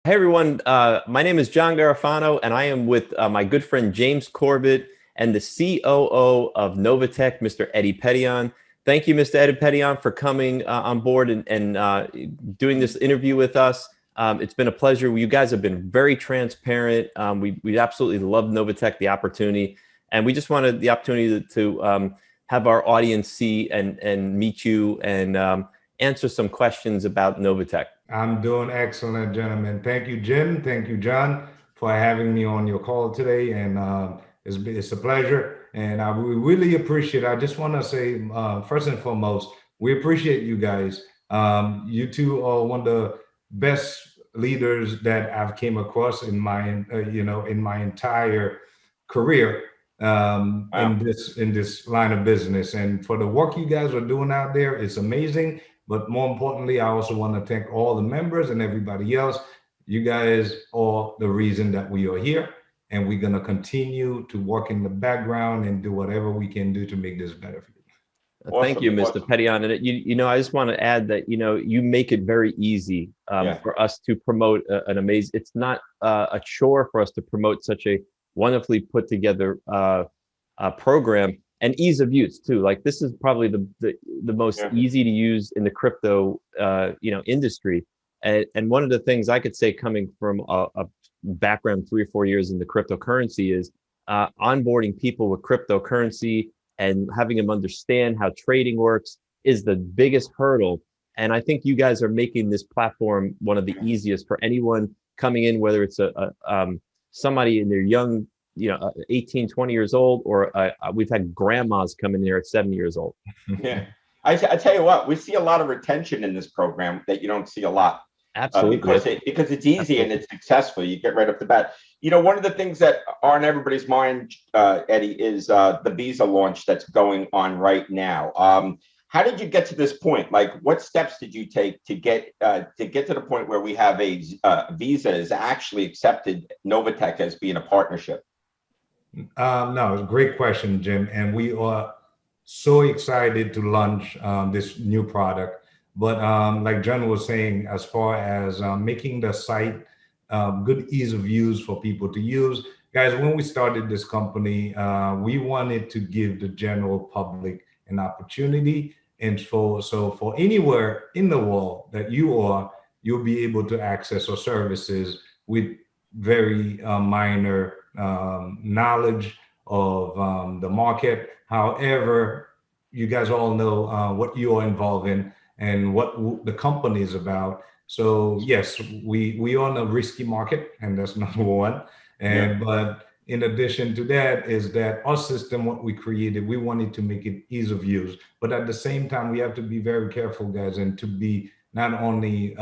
Hey everyone, my name is John Garofano, and I am with my good friend James Corbett and the COO of NovaTech, Mr. Eddy Petion. Thank you, Mr. Eddy Petion, for coming on board and doing this interview with us. It's been a pleasure. You guys have been very transparent. We absolutely love NovaTech, the opportunity, and we just wanted the opportunity to have our audience see and meet you and answer some questions about NovaTech. I'm doing excellent, gentlemen. Thank you, Jim. Thank you, John, for having me on your call today. And it's a pleasure. And we really appreciate it. I just want to say, first and foremost, we appreciate you guys. You two are one of the best leaders that I've came across in my, in my entire career Wow. in this line of business. And for the work you guys are doing out there, it's amazing. But more importantly, I also want to thank all the members and everybody else. You guys are the reason that we are here, and we're going to continue to work in the background and do whatever we can do to make this better for you. Thank you, Mr. Awesome. Petion. And I just want to add that you make it very easy for us to promote an amazing. It's not a chore for us to promote such a wonderfully put together program, and ease of use too. Like, this is probably the most easy to use in the crypto industry. And one of the things I could say, coming from a background 3 or 4 years in the cryptocurrency, is onboarding people with cryptocurrency and having them understand how trading works is the biggest hurdle. And I think you guys are making this platform one of the easiest for anyone coming in, whether it's somebody in their young, 18, 20 years old, or we've had grandmas come in there at 70 years old. Yeah. I tell you what, we see a lot of retention in this program that you don't see a lot. Absolutely. Because it's easy and it's successful. You get right off the bat. One of the things that are on everybody's mind, Eddy, is the Visa launch that's going on right now. How did you get to this point? Like, what steps did you take to get to the point where we have a Visa is actually accepted NovaTech as being a partnership? No, great question, Jim. And we are so excited to launch this new product. But like John was saying, as far as making the site good ease of use for people to use, guys, when we started this company, we wanted to give the general public an opportunity. And for anywhere in the world that you are, you'll be able to access our services with very minor knowledge of the market. However, you guys all know what you are involved in and what the company is about. So yes, we are on a risky market, and that's number one. And but in addition to that is that our system, what we created, we wanted to make it ease of use. But at the same time, we have to be very careful, guys, and to be not only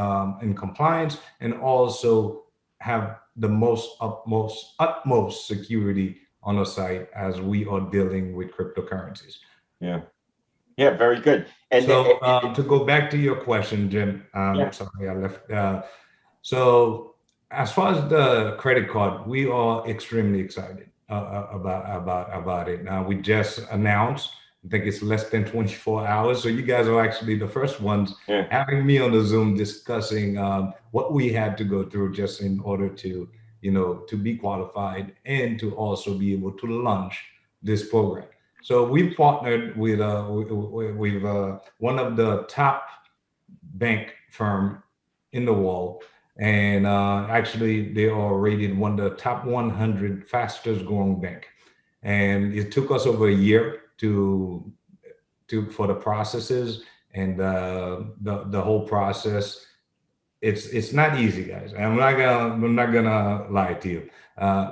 in compliance, and also have the utmost security on our site as we are dealing with cryptocurrencies. Yeah, very good. And so to go back to your question, Jim, sorry I left. So as far as the credit card, we are extremely excited about it. We just announced, I think it's less than 24 hours. So you guys are actually the first ones having me on the Zoom discussing what we had to go through just in order to, to be qualified and to also be able to launch this program. So we've partnered with one of the top bank firm in the world. And actually, they are rated one of the top 100 fastest growing bank. And it took us over a year for the processes and the whole process. It's not easy, guys. I'm not gonna lie to you.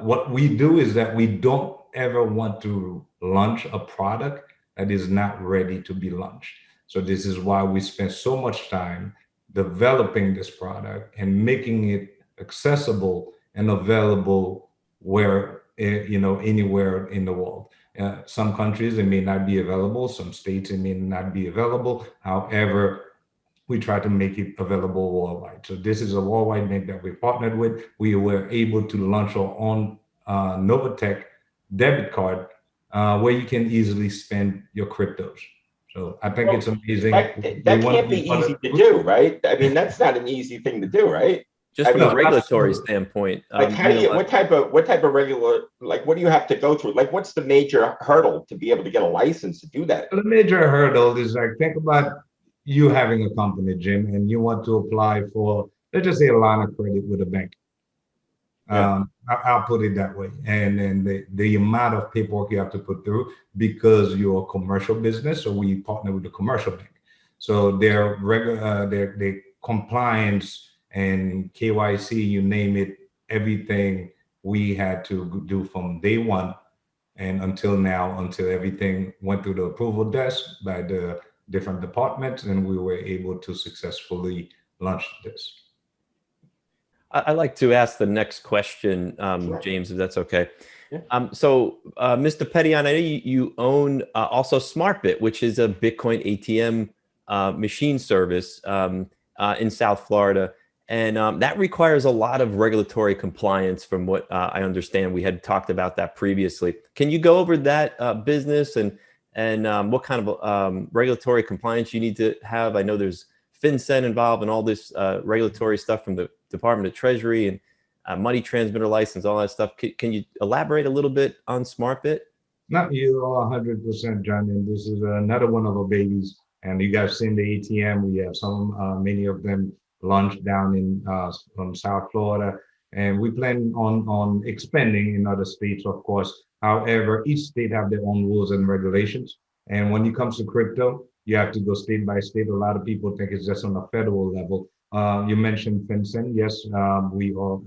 What we do is that we don't ever want to launch a product that is not ready to be launched. So this is why we spend so much time developing this product and making it accessible and available where, anywhere in the world. Some countries, it may not be available. Some states, it may not be available. However, we try to make it available worldwide. So this is a worldwide bank that we partnered with. We were able to launch our own NovaTech debit card where you can easily spend your cryptos. So I think it's amazing. That can't be easy to do, right? I mean, that's not an easy thing to do, right? Just I from a mean, regulatory standpoint, like, how do you, what type of regular, like, what do you have to go through? Like, what's the major hurdle to be able to get a license to do that? The major hurdle is, like, think about you having a company, Jim, and you want to apply for, let's just say, a line of credit with a bank. Yeah. I'll put it that way. And then the amount of paperwork you have to put through, because you're a commercial business, so we partner with the commercial bank. So their regular, their compliance and KYC, you name it, everything we had to do from day one and until now, until everything went through the approval desk by the different departments, and we were able to successfully launch this. I'd like to ask the next question, Sure. James, if that's okay. Yeah. Mr. Petion, I know you own also SmartBit, which is a Bitcoin ATM machine service in South Florida. And that requires a lot of regulatory compliance from what I understand. We had talked about that previously. Can you go over that business and what kind of regulatory compliance you need to have? I know there's FinCEN involved and all this regulatory stuff from the Department of Treasury and money transmitter license, all that stuff. Can you elaborate a little bit on SmartBit? Not you are 100%, John, and this is another one of our babies. And you guys seen the ATM. We have many of them launched down in from South Florida, and we plan on expanding in other states, of course. However, each state have their own rules and regulations. And when it comes to crypto, you have to go state by state. A lot of people think it's just on a federal level. You mentioned FinCEN. Yes, we are,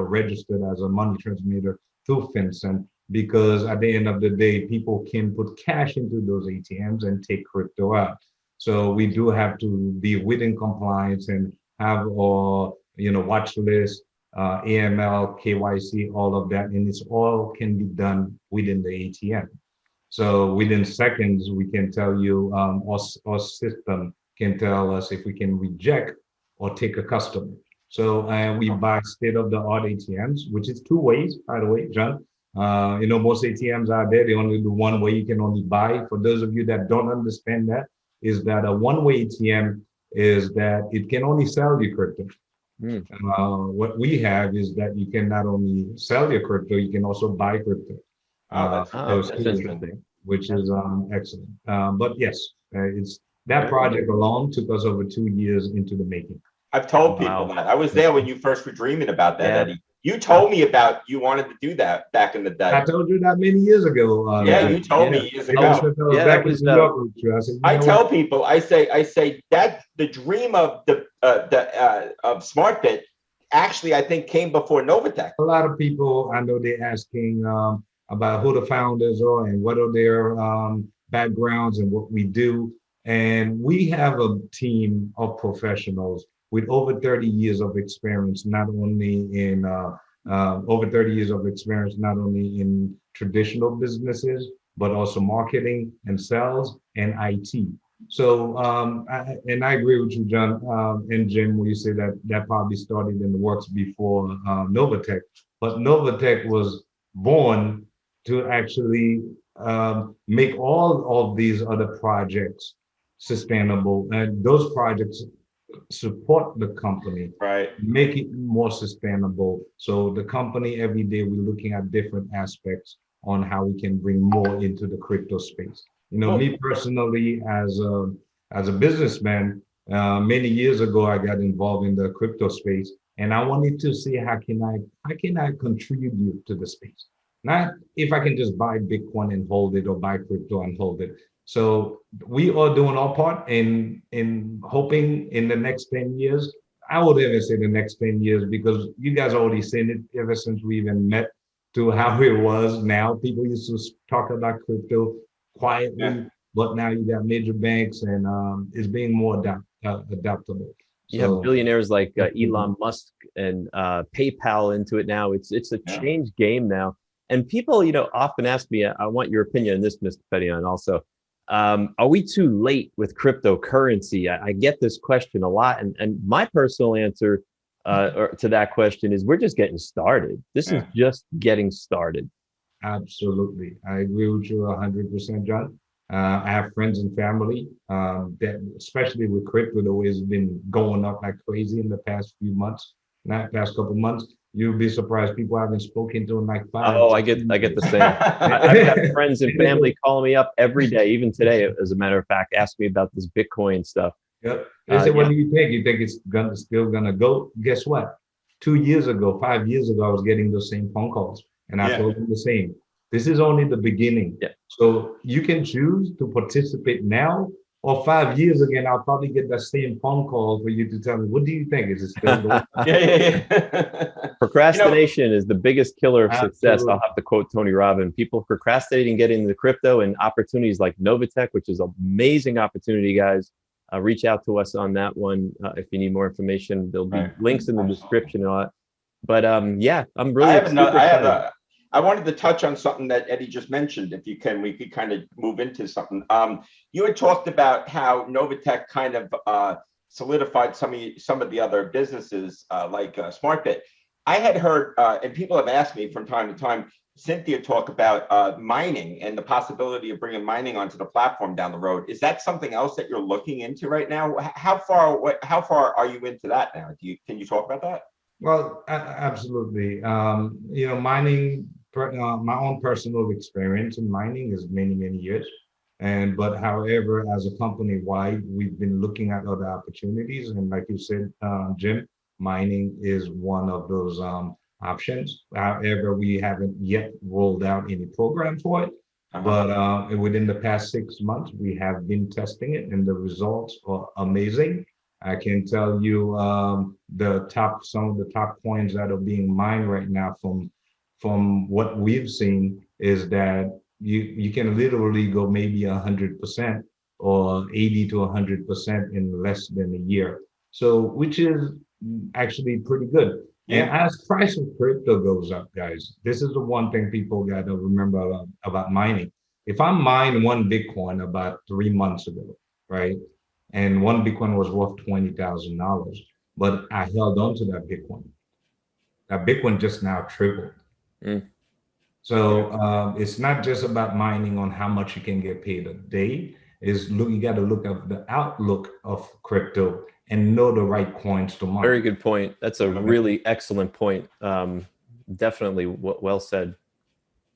registered as a money transmitter through FinCEN, because at the end of the day, people can put cash into those ATMs and take crypto out. So we do have to be within compliance and have our, watch list, AML, KYC, all of that, and it's all can be done within the ATM. So within seconds, we can tell you, our system can tell us if we can reject or take a customer. So we buy state-of-the-art ATMs, which is two ways, by the way, John. Most ATMs out there, they only do one way. You can only buy. For those of you that don't understand that, is that a one-way ATM is that it can only sell you crypto. What we have is that you can not only sell your crypto, you can also buy crypto. That's interesting. Which is excellent. But yes, it's that project alone took us over 2 years into the making. I've told people that. I was there when you first were dreaming about that, Eddie. You told me about you wanted to do that back in the day. I told you that many years ago. You told me years ago. I tell people, I say that the dream of of SmartBit actually, I think, came before NovaTech. A lot of people, I know they're asking about who the founders are and what are their backgrounds and what we do. And we have a team of professionals with over 30 years of experience, not only in traditional businesses, but also marketing and sales and IT. So, and I agree with you, John, and Jim, when you say that probably started in the works before NovaTech, but NovaTech was born to actually make all of these other projects sustainable, and those projects support the company, right? Make it more sustainable. So the company, every day we're looking at different aspects on how we can bring more into the crypto space. Me personally, as a businessman, many years ago, I got involved in the crypto space, and I wanted to see how can I contribute to the space. Not if I can just buy Bitcoin and hold it, or buy crypto and hold it. So we are doing our part in hoping in the next 10 years. I would even say the next 10 years, because you guys already seen it ever since we even met to how it was now. People used to talk about crypto quietly, but now you got major banks, and it's being more adaptable. You have billionaires like Elon Musk and PayPal into it now. It's a changed game now. And people, often ask me, I want your opinion on this, Mr. Petion, also. Are we too late with cryptocurrency? I get this question a lot, and my personal answer to that question is we're just getting started. This is just getting started. Absolutely. I agree with you 100%, John. I have friends and family that, especially with crypto, the way it's been going up like crazy in the past few months. past couple months, you'll be surprised people haven't spoken to in like 5. Oh, I get the same. I've got friends and family calling me up every day, even today, as a matter of fact, asking me about this Bitcoin stuff. Yep. They said, what do you think? You think it's still gonna go? Guess what? 2 years ago, 5 years ago, I was getting those same phone calls, and I told them the same. This is only the beginning. Yeah. So you can choose to participate now, or 5 years again, I'll probably get that same phone call for you to tell me, what do you think? Is it still going? Procrastination is the biggest killer of success. Absolutely. I'll have to quote Tony Robbins. People procrastinating getting into crypto, and opportunities like NovaTech, which is an amazing opportunity, guys. Reach out to us on that one if you need more information. There'll be links in the description and all that. But yeah, I'm really I wanted to touch on something that Eddy just mentioned. If you can, we could kind of move into something. You had talked about how NovaTech kind of solidified some of the other businesses like SmartBit. I had heard, and people have asked me from time to time, Cynthia talk about mining and the possibility of bringing mining onto the platform down the road. Is that something else that you're looking into right now? How far are you into that now? Can you talk about that? Well, absolutely. You know, mining, my own personal experience in mining is many, many years. But however, as a company wide, we've been looking at other opportunities. And like you said, Jim, mining is one of those options. However, we haven't yet rolled out any program for it. But within the past 6 months, we have been testing it, and the results are amazing. I can tell you some of the top coins that are being mined right now from what we've seen is that you can literally go maybe 100% or 80 to 100% in less than a year. So, which is actually pretty good. Yeah. And as price of crypto goes up, guys, this is the one thing people got to remember about mining. If I mined one Bitcoin about 3 months ago, right? And one Bitcoin was worth $20,000, but I held on to that Bitcoin. That Bitcoin just now tripled. So it's not just about mining on how much you can get paid a day. You got to look at the outlook of crypto and know the right coins to mine. Very good point. That's a really excellent point. Definitely well said.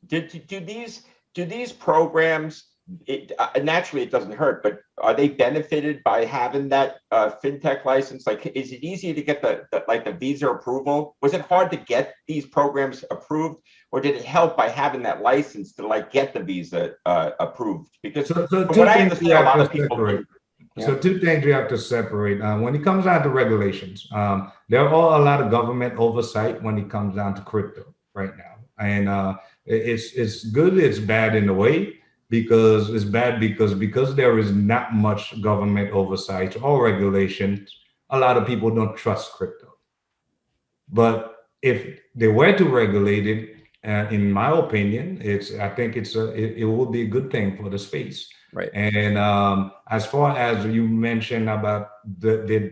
Do these programs? Naturally, it doesn't hurt, but are they benefited by having that fintech license? Like, is it easier to get the Visa approval? Was it hard to get these programs approved, or did it help by having that license to get the Visa approved? Because what I understand, a lot of people. So 2 things you have to separate. When it comes down to regulations, there are a lot of government oversight when it comes down to crypto right now, and it's good, it's bad in a way. Because it's bad because there is not much government oversight or regulation. A lot of people don't trust crypto. But if they were to regulate it, in my opinion, I think it will be a good thing for the space. Right. And as far as you mentioned about you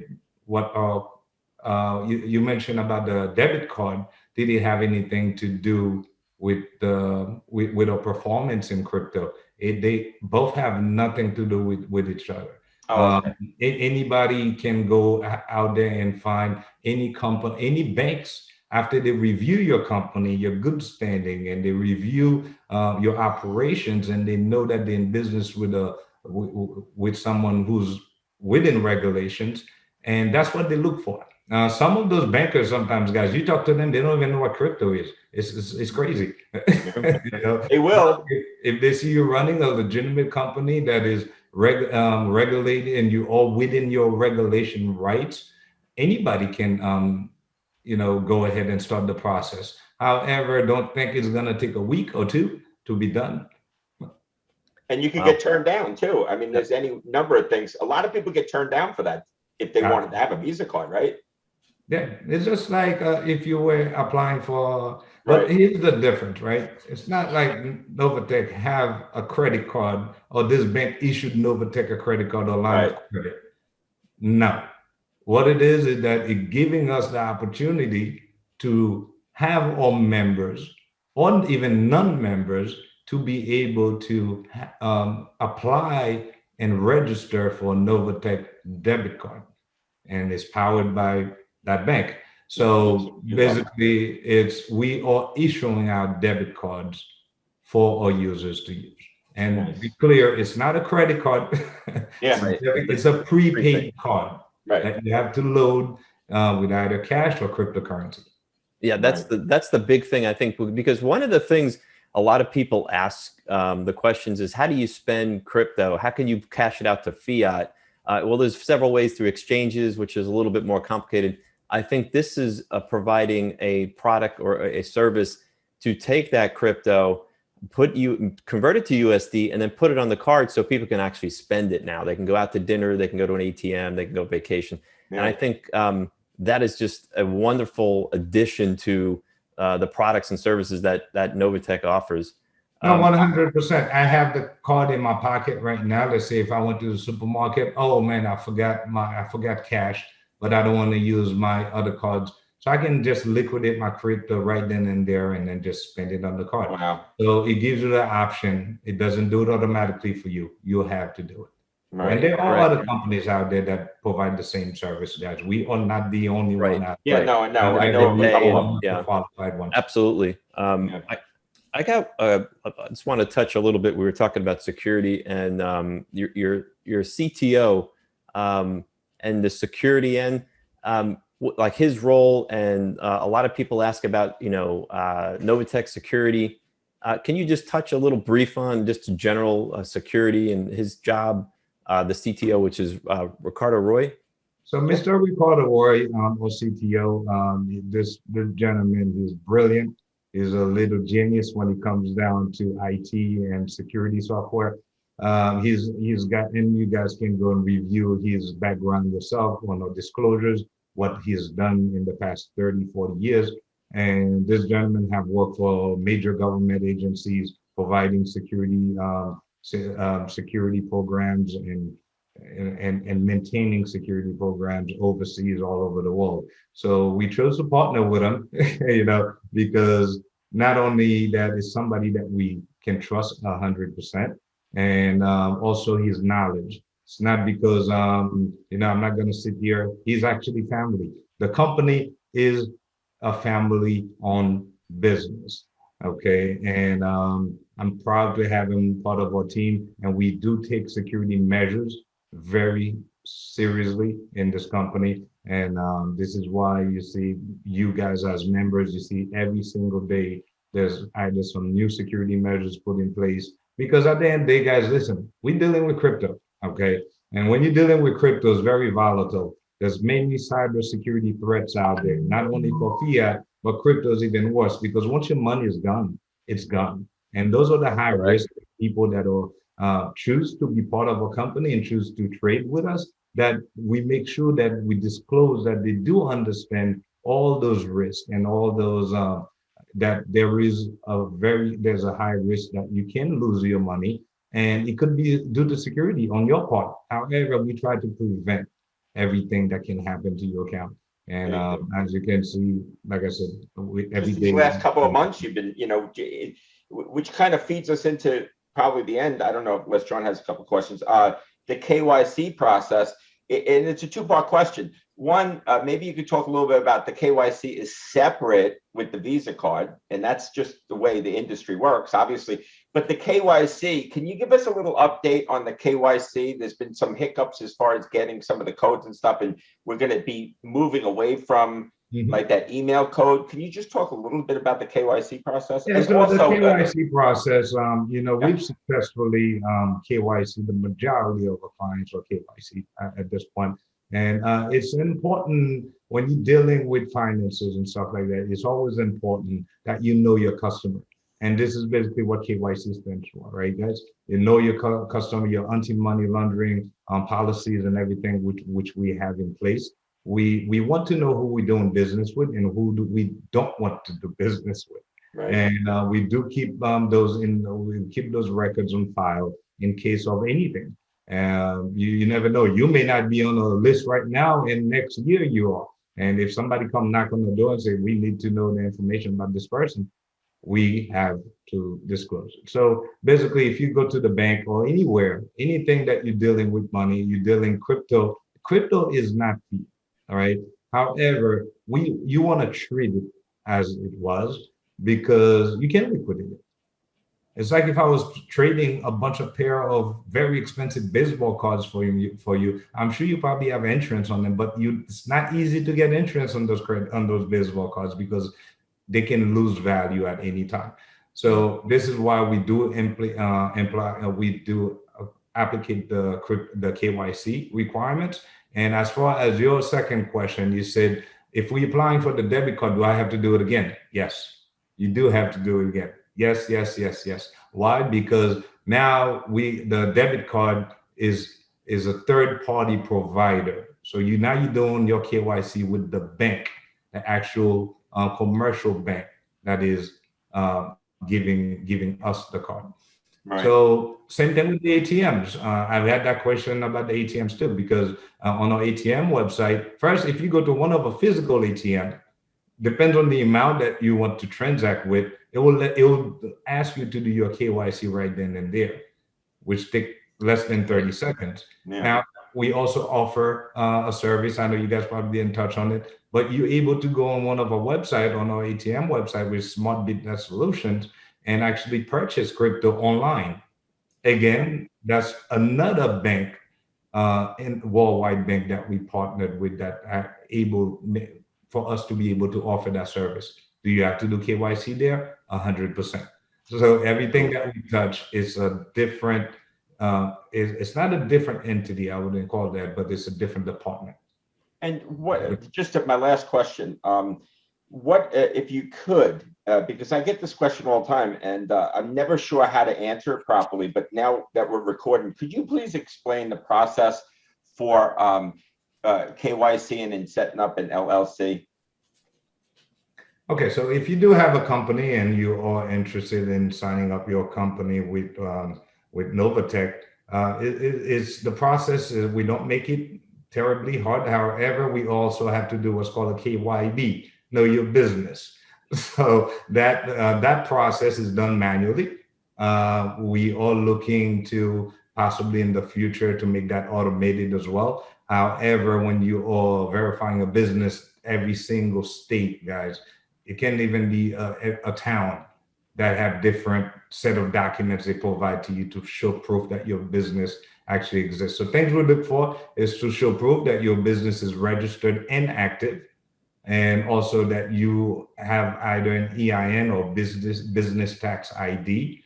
mentioned about the debit card, did it have anything to do with our performance in crypto? They both have nothing to do with each other. Anybody can go out there and find any company, any banks, after they review your company, your good standing, and they review your operations, and they know that they're in business with someone who's within regulations, and that's what they look for. Some of those bankers, sometimes, guys, you talk to them, they don't even know what crypto is. It's crazy. You know? They will. If they see you running a legitimate company that is regulated and you all within your regulation rights, anybody can, go ahead and start the process. However, don't think it's going to take a week or 2 to be done. And you can get turned down too. I mean, there's any number of things. A lot of people get turned down for that if they wanted to have a Visa card, right? Yeah, it's just like if you were applying for, but here's the difference, right? It's not like NovaTech have a credit card or this bank issued NovaTech a credit card or line of credit. No, what it is that it's giving us the opportunity to have our members or even non-members to be able to apply and register for a NovaTech debit card. And it's powered by that bank. So basically, we are issuing our debit cards for our users to use. And be clear, it's not a credit card. It's a prepaid card that you have to load with either cash or cryptocurrency. Yeah, that's the big thing, I think, because one of the things a lot of people ask the questions is, how do you spend crypto? How can you cash it out to fiat? Well, there's several ways through exchanges, which is a little bit more complicated. I think this is providing a product or a service to take that crypto, convert it to USD, and then put it on the card so people can actually spend it now. They can go out to dinner, they can go to an ATM, they can go vacation. And I think that is just a wonderful addition to the products and services that NovaTech offers. No, 100%. I have the card in my pocket right now. Let's say if I went to the supermarket, oh man, I forgot cash, but I don't want to use my other cards. So I can just liquidate my crypto right then and there and then just spend it on the card. Wow. So it gives you the option. It doesn't do it automatically for you. You'll have to do it. Right. And there are other companies out there that provide the same service, guys. We are not the only one out there. Yeah, no, I know. Yeah, qualified one. Absolutely. I just want to touch a little bit. We were talking about security and your CTO and the security end, like his role, and a lot of people ask about NovaTech security. Can you just touch a little brief on just general security and his job, the CTO, which is Ricardo Roy? So Mr. Ricardo Roy, our CTO, this gentleman is brilliant. He's a little genius when it comes down to IT and security software. He's got, and you guys can go and review his background yourself on our disclosures, what he's done in the past 30, 40 years. And this gentleman have worked for major government agencies providing security security programs and maintaining security programs overseas all over the world. So we chose to partner with him, because not only that is somebody that we can trust 100%, and also his knowledge. It's not because, I'm not going to sit here. He's actually family. The company is a family-owned business, okay? And I'm proud to have him part of our team, and we do take security measures very seriously in this company. And this is why you see you guys as members, you see every single day there's either some new security measures put in place, because at the end of the day, guys, listen, we're dealing with crypto, okay? And when you're dealing with crypto, it's very volatile. There's many cybersecurity threats out there, not only for fiat, but crypto is even worse, because once your money is gone, it's gone. And those are the high risk people that are choose to be part of a company and choose to trade with us, that we make sure that we disclose that they do understand all those risks and all those, that there's a high risk that you can lose your money, and it could be due to security on your part. However, we try to prevent everything that can happen to your account. And as you can see, like I said, every day. These last couple of months, you've been, which kind of feeds us into probably the end. I don't know if John has a couple of questions. The KYC process, and it's a two-part question. One, maybe you could talk a little bit about the KYC is separate with the Visa card, and that's just the way the industry works, obviously. But the KYC, can you give us a little update on the KYC? There's been some hiccups as far as getting some of the codes and stuff, and we're going to be moving away from like that email code. Can you just talk a little bit about the KYC process? Yeah, so also, the KYC process, we've successfully KYC the majority of our clients or KYC at this point. And it's important when you're dealing with finances and stuff like that, it's always important that you know your customer. And this is basically what KYC stands for, right, guys? You know your customer, your anti-money laundering policies and everything which we have in place. We want to know who we're doing business with and who we don't want to do business with. Right. And we do keep we keep those records on file in case of anything. You never know. You may not be on a list right now, and next year you are. And if somebody come knock on the door and say, we need to know the information about this person, we have to disclose it. So basically, if you go to the bank or anywhere, anything that you're dealing with money, you're dealing crypto is not fiat, all right? However, you want to treat it as it was because you can liquidate it. It's like if I was trading a bunch of pair of very expensive baseball cards for you. I'm sure you probably have insurance on them, but it's not easy to get insurance on those baseball cards because they can lose value at any time. So this is why we do applicate the KYC requirements. And as far as your second question, you said, if we're applying for the debit card, do I have to do it again? Yes, you do have to do it again. Yes, yes, yes, yes. Why? Because now the debit card is a third-party provider. So you're doing your KYC with the bank, the actual commercial bank that is giving us the card. Right. So same thing with the ATMs. I've had that question about the ATMs too, because on our ATM website, first, if you go to one of a physical ATM, depends on the amount that you want to transact with, it will ask you to do your KYC right then and there, which take less than 30 seconds. Yeah. Now, we also offer a service. I know you guys probably didn't touch on it, but you're able to go on one of our website, on our ATM website with Smart Bitnet Solutions, and actually purchase crypto online. Again, that's another bank, in worldwide bank that we partnered with that are able for us to be able to offer that service. Do you have to do KYC there? 100%. So everything that we touch is a different, it's not a different entity, I wouldn't call that, but it's a different department. And what, just my last question, what, if you could, because I get this question all the time and I'm never sure how to answer it properly, but now that we're recording, could you please explain the process for KYC and in setting up an LLC? Okay, so if you do have a company and you are interested in signing up your company with NovaTech, it's the process is we don't make it terribly hard. However, we also have to do what's called a KYB, know your business. So that process is done manually. We are looking to possibly in the future to make that automated as well. However, when you are verifying a business, every single state, guys, it can even be a town that have different set of documents they provide to you to show proof that your business actually exists. So things we look for is to show proof that your business is registered and active, and also that you have either an EIN or business tax ID,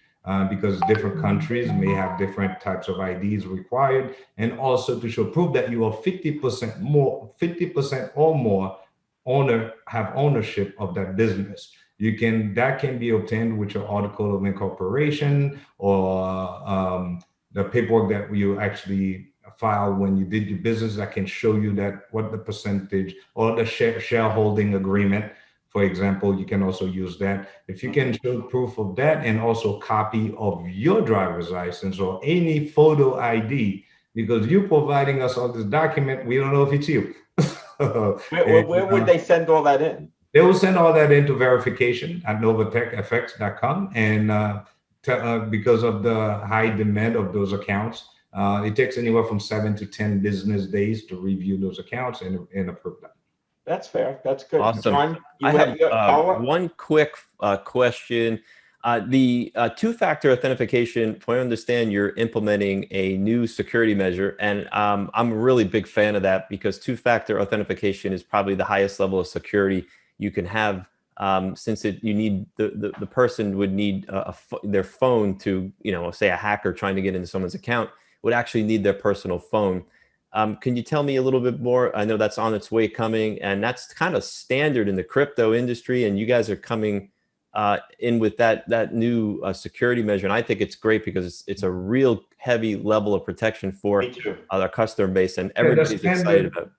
because different countries may have different types of IDs required, and also to show proof that you are 50% or more have ownership of that business. That can be obtained with your article of incorporation or the paperwork that you actually filed when you did your business that can show you that what the percentage or the shareholding agreement, for example, you can also use that. If you can show proof of that and also copy of your driver's license or any photo ID, because you're providing us all this document, we don't know if it's you. Where would they send all that in? They will send all that into verification at NovaTechFX.com. And because of the high demand of those accounts, it takes anywhere from 7 to 10 business days to review those accounts and approve them. That's fair. That's good. Awesome. John, I have one quick question. The two-factor authentication, from what I understand, you're implementing a new security measure, and I'm a really big fan of that because two-factor authentication is probably the highest level of security you can have, since you need the person would need their phone to, say a hacker trying to get into someone's account would actually need their personal phone. Can you tell me a little bit more? I know that's on its way coming, and that's kind of standard in the crypto industry, and you guys are coming in with that new security measure, and I think it's great because it's a real heavy level of protection for our customer base, and everybody's excited about it.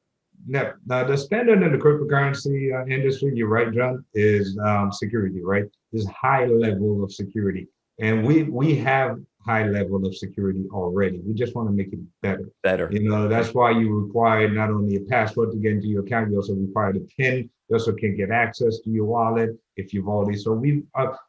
Yeah, now the standard in the cryptocurrency industry, you're right, John, is security, right? Is high level of security, and we have high level of security already. We just want to make it better. That's why you require not only a password to get into your account, you also require the PIN. You also can get access to your wallet if you've already. So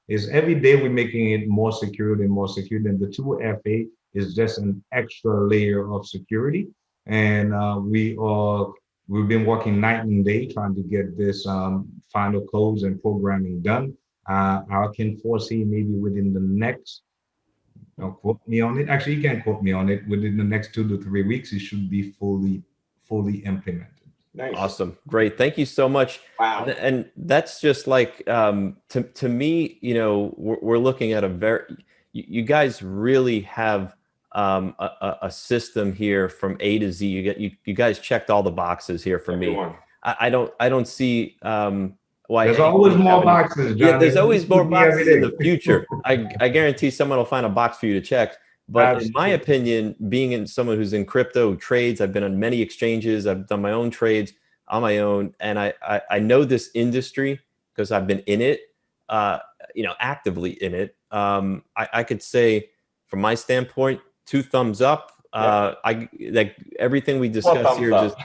is every day we're making it more secure and more secure. And the 2FA is just an extra layer of security. And we are We've been working night and day trying to get this final codes and programming done. I can foresee maybe within the next, don't quote me on it. Actually, you can't quote me on it. Within the next 2 to 3 weeks, it should be fully implemented. Nice. Awesome. Great. Thank you so much. Wow. And that's just like, to me, you know, we're looking at a very, you guys really have a system here from A to Z. You guys checked all the boxes here for me. I don't see why there's always more boxes, John. Yeah, there's always more boxes in the future. I guarantee someone will find a box for you to check. But Absolutely. In my opinion, being someone who's in crypto trades, I've been on many exchanges, I've done my own trades on my own, and I know this industry because I've been in it, you know, actively in it. I could say, from my standpoint, 2 thumbs up. I like everything we discussed here. Just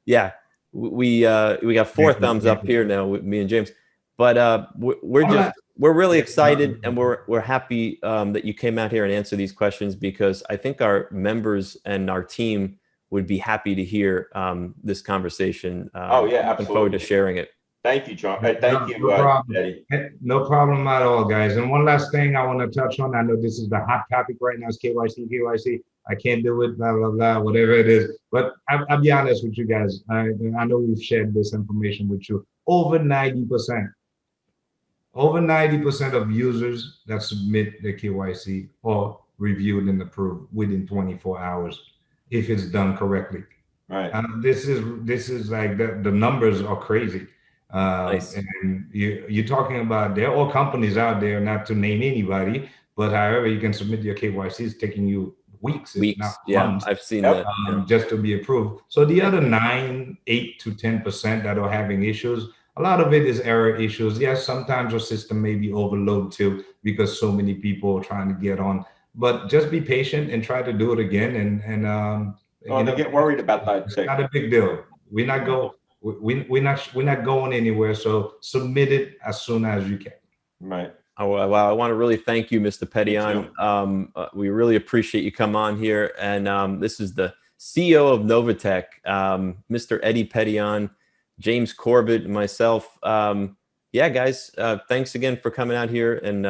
yeah, we got 4 thumbs up here now with me and James. But we're really excited, and we're happy that you came out here and answered these questions, because I think our members and our team would be happy to hear this conversation. Oh yeah, absolutely. Looking forward to sharing it. Thank you, John. Thank you, Eddy. No problem at all, guys. And one last thing I want to touch on. I know this is the hot topic right now. Is KYC. I can't do it, blah, blah, blah, whatever it is. But I'll be honest with you guys. I know we've shared this information with you. Over 90% of users that submit the KYC are reviewed and approved within 24 hours if it's done correctly. Right. This is like the numbers are crazy. Nice. And you're talking about, there are companies out there, not to name anybody, but however you can submit your KYC is taking you weeks, not months. I've seen that. Just to be approved. So the other 8 to 10% that are having issues, a lot of it is error issues. Yes, sometimes your system may be overloaded too, because so many people are trying to get on. But just be patient and try to do it again. And they get worried about that. It's not a big deal. We're not going anywhere. So submit it as soon as you can. Right. Oh, well, I want to really thank you, Mr. Petion. We really appreciate you come on here. And this is the CEO of NovaTech, Mr. Eddy Petion, James Corbett, and myself. Yeah, guys, thanks again for coming out here. And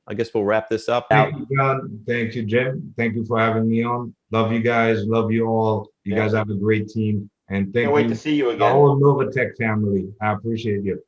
I guess we'll wrap this up. Thank you, John. Thank you, Jim. Thank you for having me on. Love you guys. Love you all. You guys have a great team. And thank you. Can't wait to see you again. The whole NovaTech family. I appreciate you.